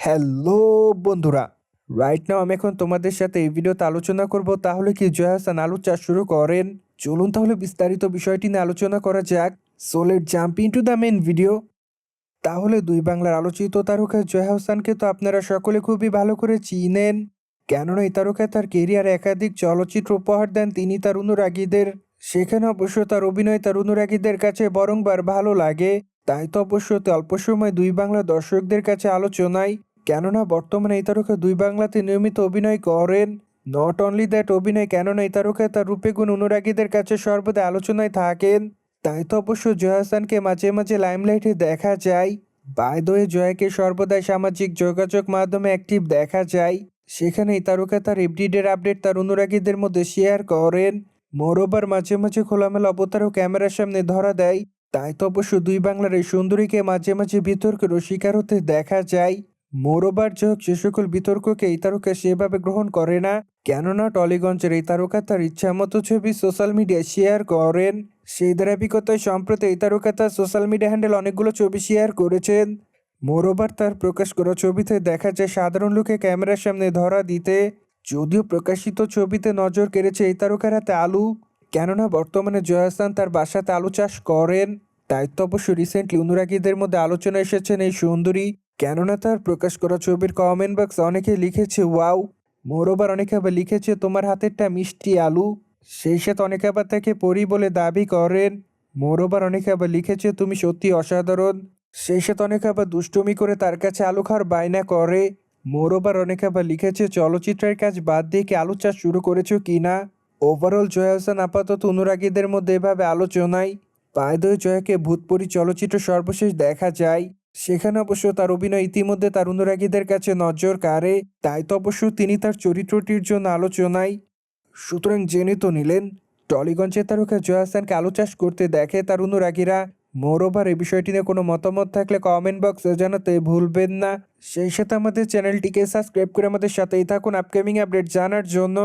Hello বন্ধুরা, right now আমি এখন তোমাদের সাথে এই ভিডিওতে আলোচনা করব তাহলে কি জয়া হাসান আলু চাষ শুরু করেন। চলুন তাহলে বিস্তারিত বিষয়টি নিয়ে আলোচনা করা যাক। So let's jump into the main video. তাহলে দুই বাংলার আলোচিত তারকা জয়া হাসানকে তো আপনারা সকলে খুবই ভালো করে চিনেন, কেননা এই তারকা তার কেরিয়ারে একাধিক চলচ্চিত্র উপহার দেন তিনি তার অনুরাগীদের। সেখানে অবশ্য তার অভিনয় তার অনুরাগীদের কাছে বরংবার ভালো লাগে। তাই তো অবশ্য অল্প সময় দুই বাংলা দর্শকদের কাছে আলোচনায়, কেননা বর্তমানে এই তারকা দুই বাংলাতে নিয়মিত অভিনয় করেন। নট অনলি দ্যাট অভিনয়, কেননা এই তারকা তার রূপে গুণ অনুরাগীদের কাছে সর্বদা আলোচনায় থাকেন। তাই তো অবশ্য জয়া হাসানকে মাঝে মাঝে লাইমলাইটে দেখা যায়। বাই দ্য ওয়ে, জয়াকে সর্বদাই সামাজিক যোগাযোগ মাধ্যমে অ্যাক্টিভ দেখা যায়। সেখানে এই তারকা তার এভরিডের আপডেট তার অনুরাগীদের মধ্যে শেয়ার করেন। মোরওভার মাঝে মাঝে খোলামেলা অবতারও ক্যামেরার সামনে ধরা দেয়। তাই তো অবশ্য দুই বাংলার এই সুন্দরীকে মাঝে মাঝে বিতর্কেরও শিকার হতে দেখা যায়। মোরওভার যে হোক, সে সকল বিতর্ককে এই তারকা সেভাবে গ্রহণ করে না, কেননা টলিগঞ্জের এই তারকা তার ইচ্ছামতো ছবি সোশ্যাল মিডিয়ায় শেয়ার করেন। সেই ধারাবাহিকতায় সম্প্রতি এই তারকা তার সোশ্যাল মিডিয়া হ্যান্ডেল অনেকগুলো ছবি শেয়ার করেছেন। মোরওভার তার প্রকাশ করা ছবিতে দেখা যায় সাধারণ লোকে ক্যামেরার সামনে ধরা দিতে। যদিও প্রকাশিত ছবিতে নজর কেড়েছে এই তারকার হাতে আলু, কেননা বর্তমানে জয়া হাসান তার বাসাতে আলু চাষ করেন। তাই তো অবশ্য রিসেন্টলি অনুরাগীদের মধ্যে আলোচনা এসেছেন এই সুন্দরী, কেননা তার প্রকাশ করা ছবির কমেন্ট বক্স অনেকে লিখেছে ওয়াও। মোরওভার অনেকে আবার লিখেছে তোমার হাতেরটা মিষ্টি আলু। সেই সাথে অনেকে আবার তাকে পরি বলে দাবি করেন। মোরওভার অনেকে আবার লিখেছে তুমি সত্যি অসাধারণ। সেই সাথে অনেকে আবার দুষ্টুমি করে তার কাছে আলু খাওয়ার বায়না করে। মোরওভার অনেকে আবার লিখেছে চলচ্চিত্রের কাজ বাদ দিয়ে কি আলু চাষ শুরু করেছো কিনা। ওভারঅল জয়া হাসান আপাতত অনুরাগীদের মধ্যে এভাবে আলোচনায়। বাই দ্য ওয়ে, জয়াকে ভূতপরি চলচ্চিত্র সর্বশেষ দেখা যায়। সেখানে অবশ্য তার অভিনয় ইতিমধ্যে তার অনুরাগীদের কাছে নজর কাড়ে। তাই তো অবশ্য তিনি তার চরিত্রটির জন্য আলোচনায়। সুতরাং জেনে তো নিলেন, টলিগঞ্জের তারকা জয়া হাসানকে আলু চাষ করতে দেখে তার অনুরাগীরা। মোরওভার এই বিষয়টি নিয়ে কোনো মতামত থাকলে কমেন্ট বক্সে জানাতে ভুলবেন না। সেই সাথে আমাদের চ্যানেলটিকে সাবস্ক্রাইব করে আমাদের সাথেই থাকুন আপকামিং আপডেট জানার জন্য।